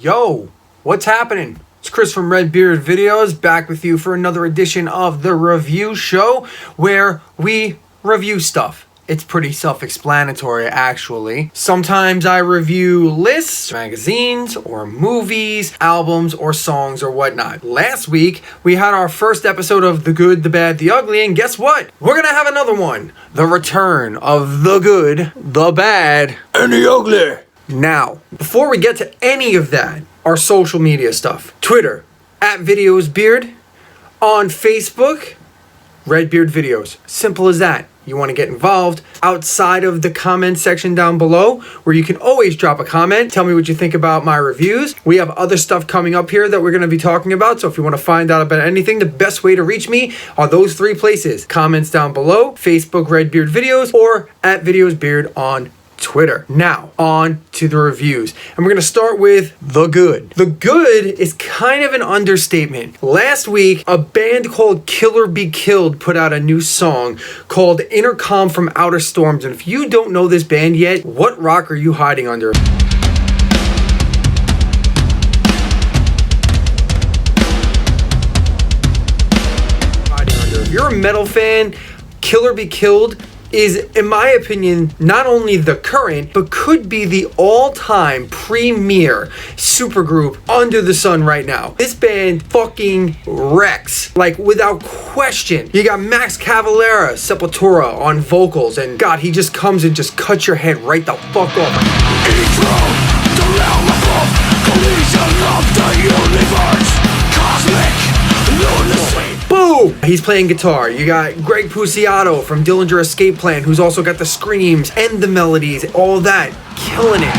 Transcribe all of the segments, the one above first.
Yo, what's happening? It's Chris from Redbeard Videos, back with you for another edition of the review show where we review stuff. It's pretty self-explanatory, actually. Sometimes I review lists, magazines, or movies, albums, or songs, or whatnot. Last week, we had our first episode of The Good, The Bad, The Ugly, and guess what? We're gonna have another one. The return of The Good, The Bad, and The Ugly. Now, before we get to any of that, our social media stuff. Twitter, @VideosBeard. On Facebook, Redbeard Videos. Simple as that. You want to get involved outside of the comment section down below, where you can always drop a comment. Tell me what you think about my reviews. We have other stuff coming up here that we're going to be talking about. So if you want to find out about anything, the best way to reach me are those three places. Comments down below, Facebook Redbeard Videos, or @VideosBeard on Twitter. Now, on to the reviews. And we're going to start with The Good. The Good is kind of an understatement. Last week, a band called Killer Be Killed put out a new song called Intercom from Outer Storms. And if you don't know this band yet, what rock are you hiding under? If you're a metal fan, Killer Be Killed is, in my opinion, not only the current, but could be the all-time premier supergroup under the sun right now. This band fucking wrecks, like, without question. You got Max Cavalera, Sepultura, on vocals, and God, he just comes and just cuts your head right the fuck off. Boom! He's playing guitar. You got Greg Puciato from Dillinger Escape Plan, who's also got the screams and the melodies, all that, killing it.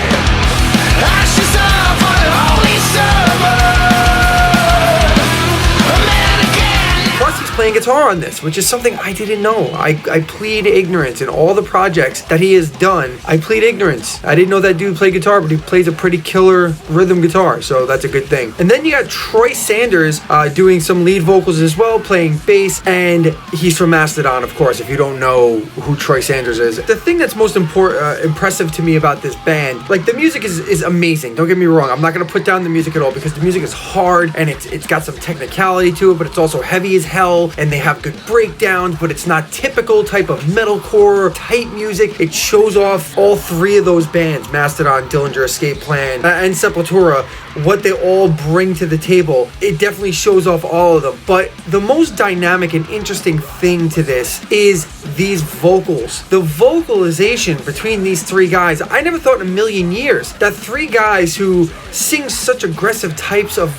Plus, he's playing guitar on this, which is something I didn't know. I plead ignorance in all the projects that he has done. I plead ignorance. I didn't know that dude played guitar, but he plays a pretty killer rhythm guitar, so that's a good thing. And then you got Troy Sanders doing some lead vocals as well, playing bass, and he's from Mastodon, of course, if you don't know who Troy Sanders is. The thing that's most impressive to me about this band, like, the music is amazing, don't get me wrong. I'm not going to put down the music at all, because the music is hard, and it's got some technicality to it, but it's also heavy as hell, and they have good breakdowns, but it's not typical type of metalcore type music. It shows off all three of those bands, Mastodon, Dillinger Escape Plan, and Sepultura, what they all bring to the table. It definitely shows off all of them. But the most dynamic and interesting thing to this is these vocals. The vocalization between these three guys. I never thought in a million years that three guys who sing such aggressive types of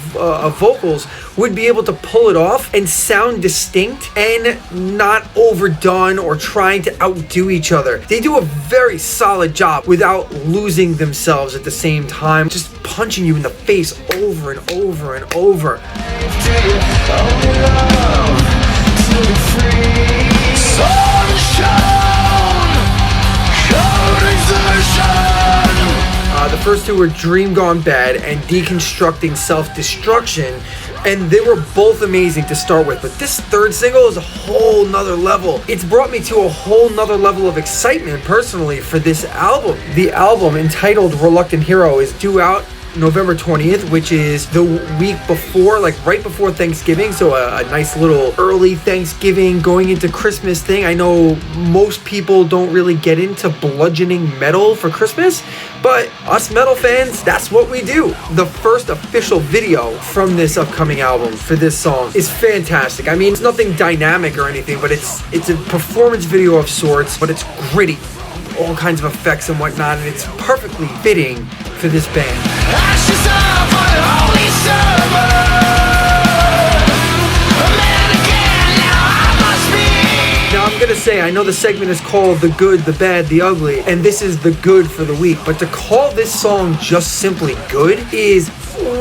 vocals would be able to pull it off and sound distinct and not overdone or trying to outdo each other. They do a very solid job without losing themselves at the same time, just punching you in the face over and over and over. The first two were Dream Gone Bad and Deconstructing Self-Destruction, and they were both amazing to start with, but this third single is a whole nother level. It's brought me to a whole nother level of excitement personally for this album. The album, entitled Reluctant Hero, is due out November 20th, which is the week before, like right before Thanksgiving, so a nice little early Thanksgiving going into Christmas thing. I know most people don't really get into bludgeoning metal for Christmas, but us metal fans, that's what we do. The first official video from this upcoming album for this song is fantastic. I mean, it's nothing dynamic or anything, but it's a performance video of sorts, but it's gritty, all kinds of effects and whatnot, and it's perfectly fitting for this band. Now I'm gonna say, I know the segment is called The Good, The Bad, The Ugly, and this is the good for the week, but to call this song just simply good is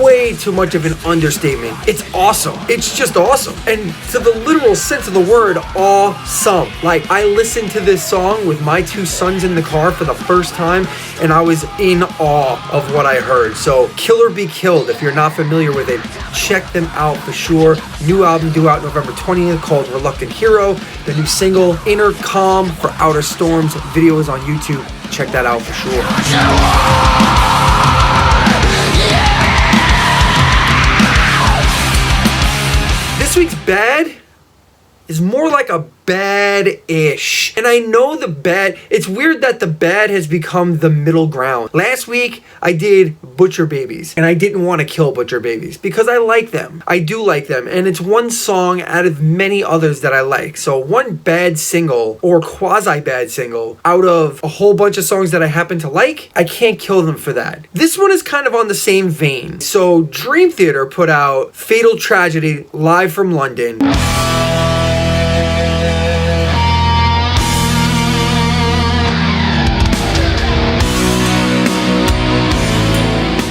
way too much of an understatement. It's awesome. It's just awesome. And to the literal sense of the word, awesome. Like, I listened to this song with my two sons in the car for the first time, and I was in awe of what I heard. So, Killer Be Killed, if you're not familiar with it, check them out for sure. New album due out November 20th called Reluctant Hero. The new single, Intercom for Outer Storms. Video is on YouTube. Check that out for sure. bad is more like a bad-ish. And I know it's weird that the bad has become the middle ground. Last week, I did Butcher Babies, and I didn't want to kill Butcher Babies because I like them. I do like them, and it's one song out of many others that I like. So one bad single, or quasi-bad single, out of a whole bunch of songs that I happen to like, I can't kill them for that. This one is kind of on the same vein. So Dream Theater put out Fatal Tragedy live from London.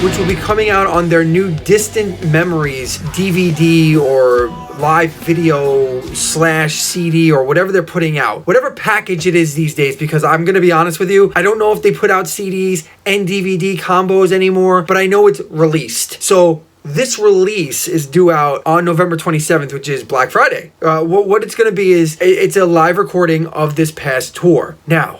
Which will be coming out on their new Distant Memories DVD or live video / CD or whatever they're putting out. Whatever package it is these days, because I'm going to be honest with you, I don't know if they put out CDs and DVD combos anymore, but I know it's released. So this release is due out on November 27th, which is Black Friday. What it's going to be is it's a live recording of this past tour. Now,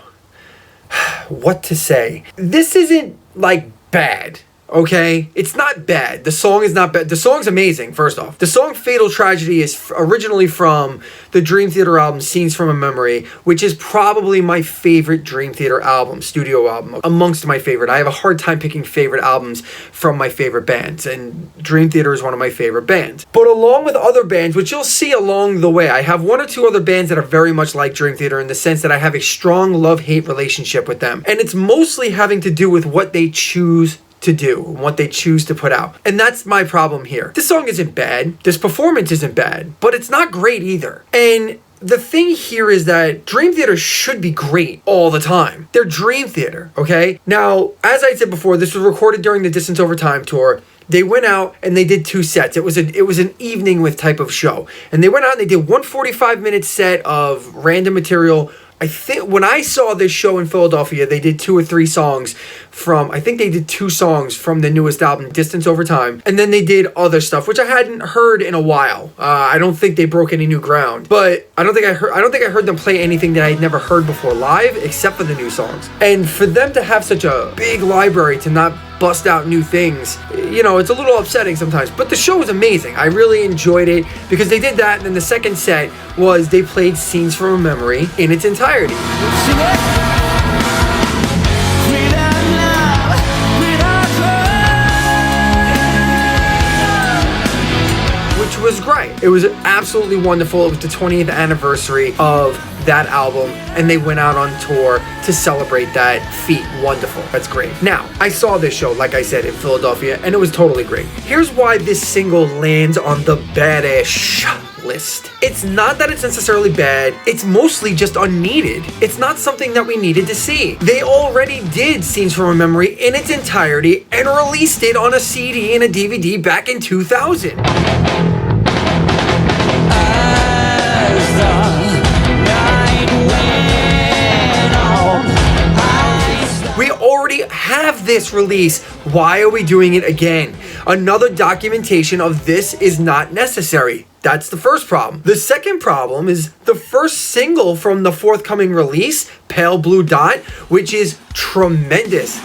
what to say? This isn't like bad. Okay, it's not bad. The song is not bad. The song's amazing, first off. The song Fatal Tragedy is originally from the Dream Theater album Scenes from a Memory, which is probably my favorite Dream Theater album, studio album, amongst my favorite. I have a hard time picking favorite albums from my favorite bands, and Dream Theater is one of my favorite bands. But along with other bands, which you'll see along the way, I have one or two other bands that are very much like Dream Theater in the sense that I have a strong love-hate relationship with them. And it's mostly having to do with what they choose to do, what they choose to put out. And that's my problem here. This song isn't bad. This performance isn't bad, but it's not great either. And the thing here is that Dream Theater should be great all the time. They're Dream Theater, okay? Now, as I said before, this was recorded during the Distance Over Time tour. They went out and they did 2 sets. It was an evening with type of show. And they went out and they did one 45-minute set of random material. I think when I saw this show in Philadelphia, they did 2 or 3 songs I think they did 2 songs from the newest album, Distance Over Time. And then they did other stuff, which I hadn't heard in a while. I don't think they broke any new ground, but I don't think I heard them play anything that I had never heard before live, except for the new songs. And for them to have such a big library to not bust out new things, it's a little upsetting sometimes, but the show was amazing. I really enjoyed it because they did that, and then the second set was they played Scenes from a Memory in its entirety. Which was great. It was absolutely wonderful. It was the 20th anniversary of that album, and they went out on tour to celebrate that feat. Wonderful. That's great. Now, I saw this show, like I said, in Philadelphia, and it was totally great. Here's why this single lands on the badish list. It's not that it's necessarily bad, it's mostly just unneeded. It's not something that we needed to see. They already did Scenes from a Memory in its entirety and released it on a CD and a DVD back in 2000. We already have this release. Why are we doing it again? Another documentation of this is not necessary. That's the first problem. The second problem is the first single from the forthcoming release, Pale Blue Dot, which is tremendous.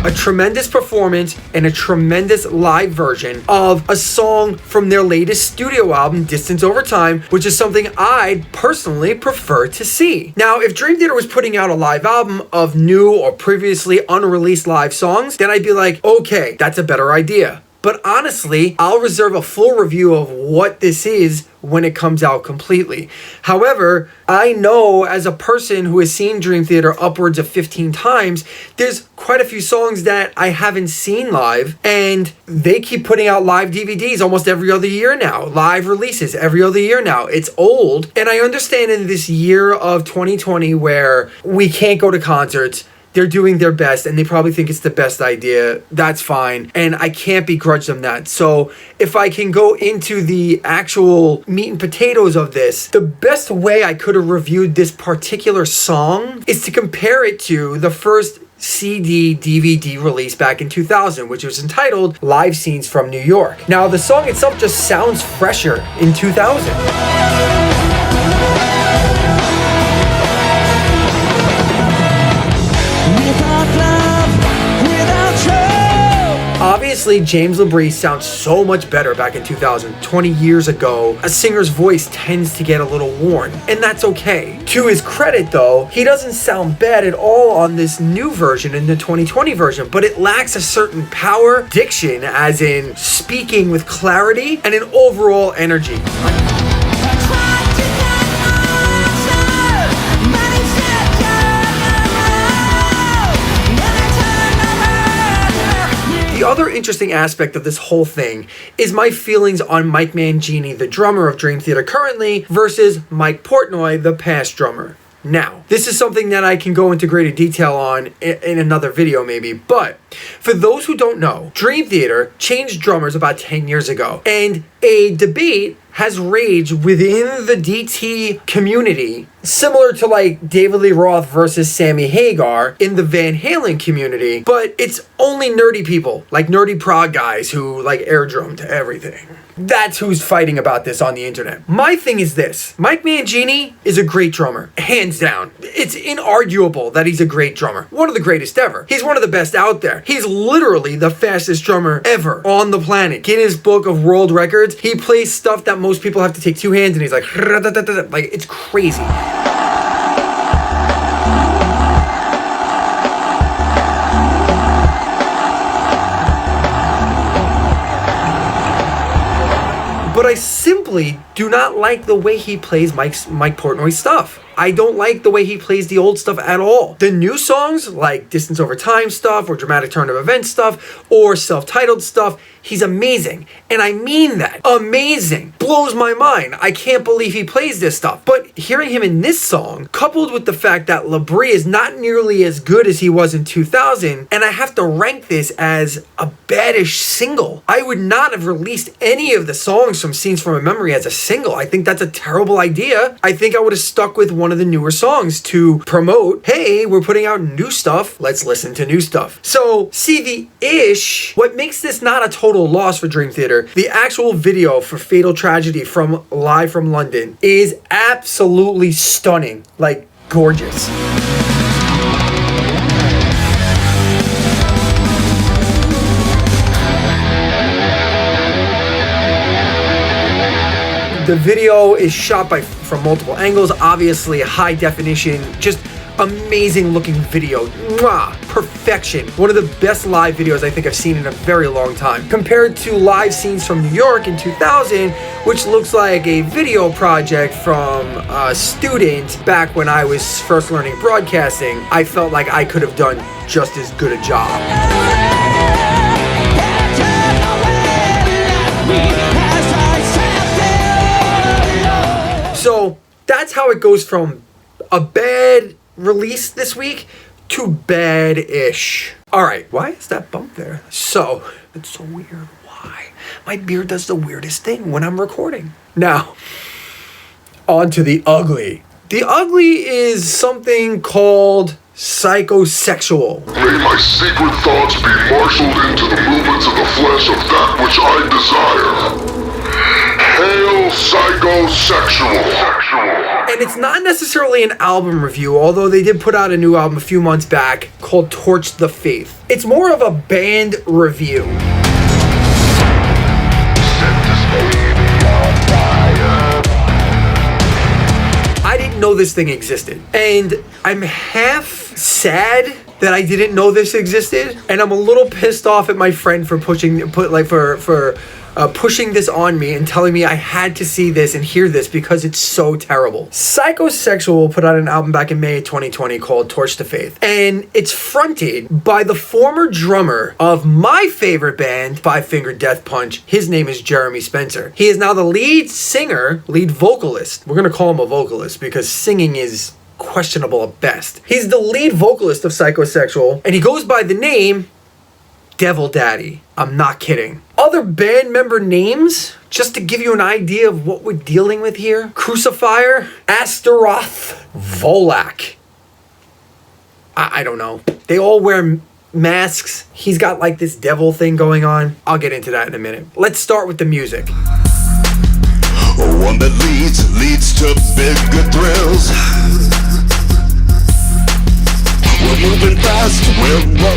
A tremendous performance and a tremendous live version of a song from their latest studio album, Distance Over Time, which is something I'd personally prefer to see. Now, if Dream Theater was putting out a live album of new or previously unreleased live songs, then I'd be like, okay, that's a better idea. But honestly, I'll reserve a full review of what this is when it comes out completely. However, I know as a person who has seen Dream Theater upwards of 15 times, there's quite a few songs that I haven't seen live, and they keep putting out live DVDs almost every other year now. Live releases every other year now. It's old, and I understand in this year of 2020 where we can't go to concerts, they're doing their best and they probably think it's the best idea. That's fine. And I can't begrudge them that. So if I can go into the actual meat and potatoes of this, the best way I could have reviewed this particular song is to compare it to the first CD DVD release back in 2000, which was entitled Live Scenes from New York. Now, the song itself just sounds fresher in 2000. Without love Obviously, James LaBrie sounds so much better back in 2000, 20 years ago. A singer's voice tends to get a little worn, and that's okay. To his credit though, he doesn't sound bad at all on this new version, in the 2020 version, but it lacks a certain power, diction, as in speaking with clarity, and an overall energy. The other interesting aspect of this whole thing is my feelings on Mike Mangini, the drummer of Dream Theater currently, versus Mike Portnoy, the past drummer. Now, this is something that I can go into greater detail on in another video maybe, but for those who don't know, Dream Theater changed drummers about 10 years ago, and a debate has raged within the DT community, similar to like David Lee Roth versus Sammy Hagar in the Van Halen community, but it's only nerdy people, like nerdy prog guys who like air drum to everything. That's who's fighting about this on the internet. My thing is this: Mike Mangini is a great drummer, hands down. It's inarguable that he's a great drummer. One of the greatest ever. He's one of the best out there. He's literally the fastest drummer ever on the planet. Guinness Book of World Records. He plays stuff that most people have to take two hands, and he's like it's crazy. But I simply do not like the way he plays Mike Portnoy's stuff. I don't like the way he plays the old stuff at all. The new songs, like Distance Over Time stuff, or Dramatic Turn of Events stuff, or self-titled stuff, he's amazing. And I mean that. Amazing. Blows my mind. I can't believe he plays this stuff. But hearing him in this song, coupled with the fact that LaBrie is not nearly as good as he was in 2000, and I have to rank this as a baddish single. I would not have released any of the songs from Scenes from a Memory as a single. I think that's a terrible idea. I think I would have stuck with one of the newer songs to promote, hey, we're putting out new stuff, let's listen to new stuff. So, see the ish, what makes this not a total loss for Dream Theater, the actual video for Fatal Tragedy from Live from London is absolutely stunning, like gorgeous. The video is shot from multiple angles, obviously high definition, just amazing looking video. Mwah! Perfection. One of the best live videos I think I've seen in a very long time. Compared to live scenes from New York in 2000, which looks like a video project from a student back when I was first learning broadcasting, I felt like I could have done just as good a job. So that's how it goes from a bad release this week to bad-ish. All right, why is that bump there? So, it's so weird. Why? My beard does the weirdest thing when I'm recording. Now, on to the ugly. The ugly is something called psychosexual. May my secret thoughts be marshaled into the movements of the flesh of that which I desire. Hail psychosexual. And it's not necessarily an album review, although they did put out a new album a few months back called Torch the Faith. It's more of a band review. I didn't know this thing existed, and I'm half sad that I didn't know this existed, and I'm a little pissed off at my friend for pushing this on me and telling me I had to see this and hear this because it's so terrible. Psychosexual put out an album back in May of 2020 called Torch the Faith, and it's fronted by the former drummer of my favorite band, Five Finger Death Punch. His name is Jeremy Spencer. He is now the lead singer, lead vocalist. We're gonna call him a vocalist because singing is questionable at best. He's the lead vocalist of Psychosexual, and he goes by the name Devil Daddy. I'm not kidding. Other band member names, just to give you an idea of what we're dealing with here: Crucifier, Astaroth, Volak. I don't know. They all wear masks. He's got like this devil thing going on. I'll get into that in a minute. Let's start with the music. One that leads to bigger thrills. When moving fast.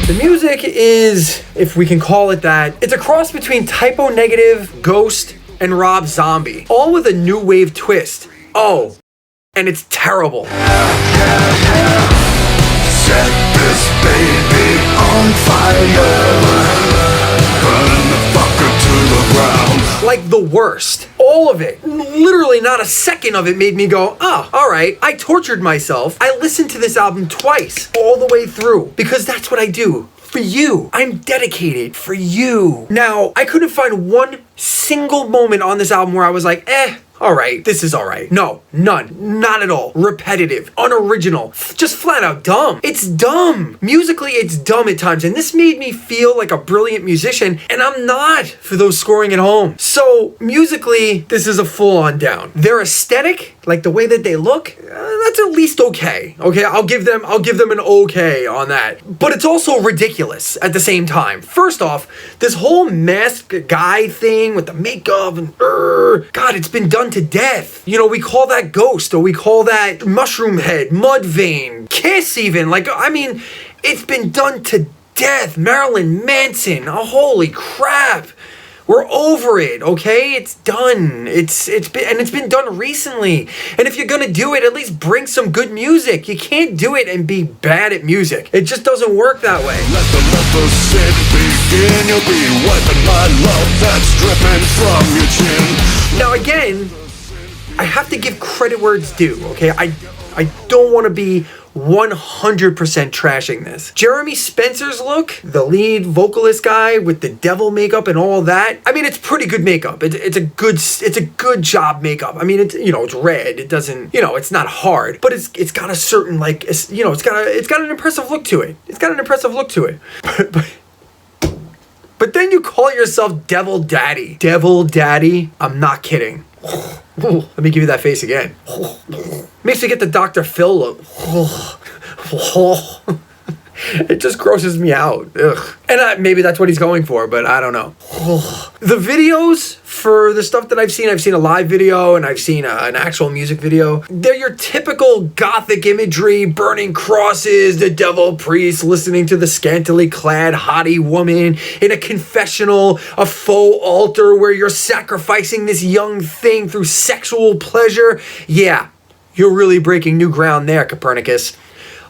The music is, if we can call it that, it's a cross between Typo Negative, Ghost, and Rob Zombie, all with a new wave twist. Oh, and it's terrible. Set this baby on fire. Burn the fucker to the ground. Like the worst. All of it. Literally not a second of it made me go, oh, alright. I tortured myself. I listened to this album twice, all the way through, because that's what I do. For you. I'm dedicated for you. Now, I couldn't find one single moment on this album where I was like, alright, this is alright. No, none. Not at all. Repetitive. Unoriginal. Just flat out dumb. It's dumb. Musically, it's dumb at times. And this made me feel like a brilliant musician, and I'm not for those scoring at home. So, musically, this is a full-on down. Their aesthetic, like the way that they look, that's at least okay. Okay, I'll give them an okay on that. But it's also ridiculous at the same time. First off, this whole masked guy thing with the makeup and God, it's been done to death. You know, we call that Ghost, or we call that Mushroom Head, Mudvayne, Kiss even. Like, I mean, it's been done to death. Marilyn Manson. Oh, holy crap. We're over it, okay? It's done. It's been done recently. And if you're gonna do it, at least bring some good music. You can't do it and be bad at music. It just doesn't work that way. Let the sin begin. You'll be wiping my love that's dripping from your chin. Now again, I have to give credit where it's due, okay? I don't want to be 100% trashing this. Jeremy Spencer's look, the lead vocalist guy with the devil makeup and all that. I mean, it's pretty good makeup. It's a good job makeup. I mean, it's red. It doesn't, it's not hard, but it's got a certain it's got an impressive look to it. It's got an impressive look to it. But then you call yourself Devil Daddy. Devil Daddy? I'm not kidding. Let me give you that face again. Makes me get the Dr. Phil look. It just grosses me out. Ugh. And maybe that's what he's going for, but I don't know. The videos for the stuff that I've seen a live video and I've seen an actual music video. They're your typical gothic imagery, burning crosses, the devil priest listening to the scantily clad hottie woman in a confessional, a faux altar where you're sacrificing this young thing through sexual pleasure. Yeah, you're really breaking new ground there, Copernicus.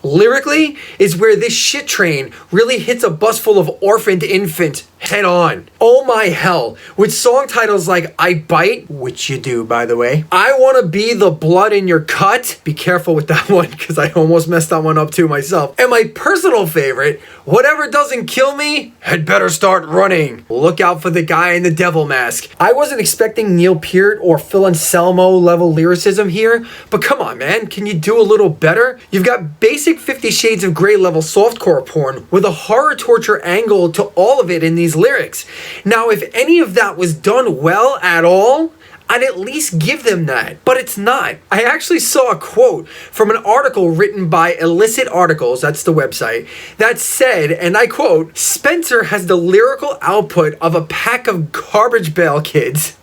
Lyrically is where this shit train really hits a bus full of orphaned infants head on. Oh my hell. With song titles like I Bite, which you do, by the way. I Wanna Be the Blood in Your Cut. Be careful with that one, because I almost messed that one up too myself. And my personal favorite, Whatever Doesn't Kill Me, Had Better Start Running. Look out for the guy in the devil mask. I wasn't expecting Neil Peart or Phil Anselmo level lyricism here, but come on, man. Can you do a little better? You've got basic 50 Shades of Grey level softcore porn with a horror torture angle to all of it in these lyrics. Now, if any of that was done well at all, I'd at least give them that, but it's not. I actually saw a quote from an article written by Illicit Articles, that's the website, that said, and I quote, Spencer has the lyrical output of a pack of Garbage Pail Kids.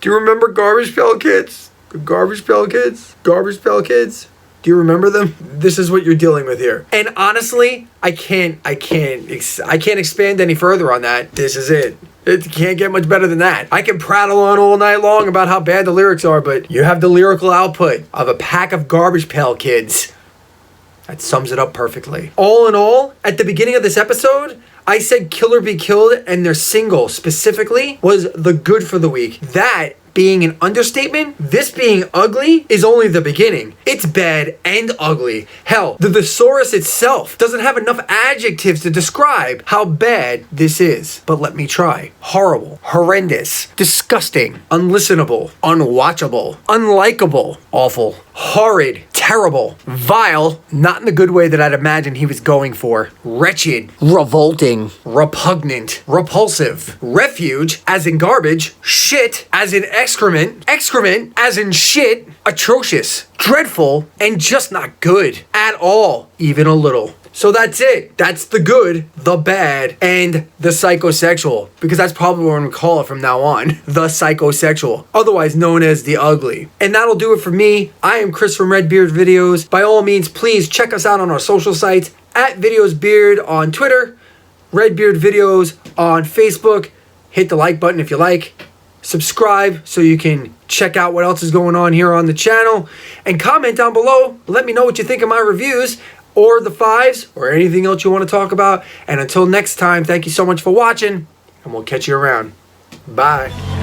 Do you remember Garbage Pail Kids? Garbage Pail Kids? Garbage Pail Kids? Do you remember them? This is what you're dealing with here. And honestly, I can't expand any further on that. This is it. It can't get much better than that. I can prattle on all night long about how bad the lyrics are, but you have the lyrical output of a pack of Garbage Pail Kids. That sums it up perfectly. All in all, at the beginning of this episode, I said Killer Be Killed, and their single specifically was the good for the week. That being an understatement, this being ugly is only the beginning. It's bad and ugly. Hell, the thesaurus itself doesn't have enough adjectives to describe how bad this is. But let me try. Horrible, horrendous, disgusting, unlistenable, unwatchable, unlikable, awful, horrid, terrible, vile, not in the good way that I'd imagine he was going for, wretched, revolting, repugnant, repulsive, refuge, as in garbage, shit, as in excrement, excrement, as in shit, atrocious, dreadful, and just not good at all, even a little. So that's it. That's the good, the bad, and the psychosexual. Because that's probably what we're going to call it from now on. The psychosexual. Otherwise known as the ugly. And that'll do it for me. I am Chris from Redbeard Videos. By all means, please check us out on our social sites. At VideosBeard on Twitter. Redbeard Videos on Facebook. Hit the like button if you like. Subscribe so you can check out what else is going on here on the channel. And comment down below. Let me know what you think of my reviews. Or the fives, or anything else you want to talk about. And until next time, thank you so much for watching, and we'll catch you around. Bye.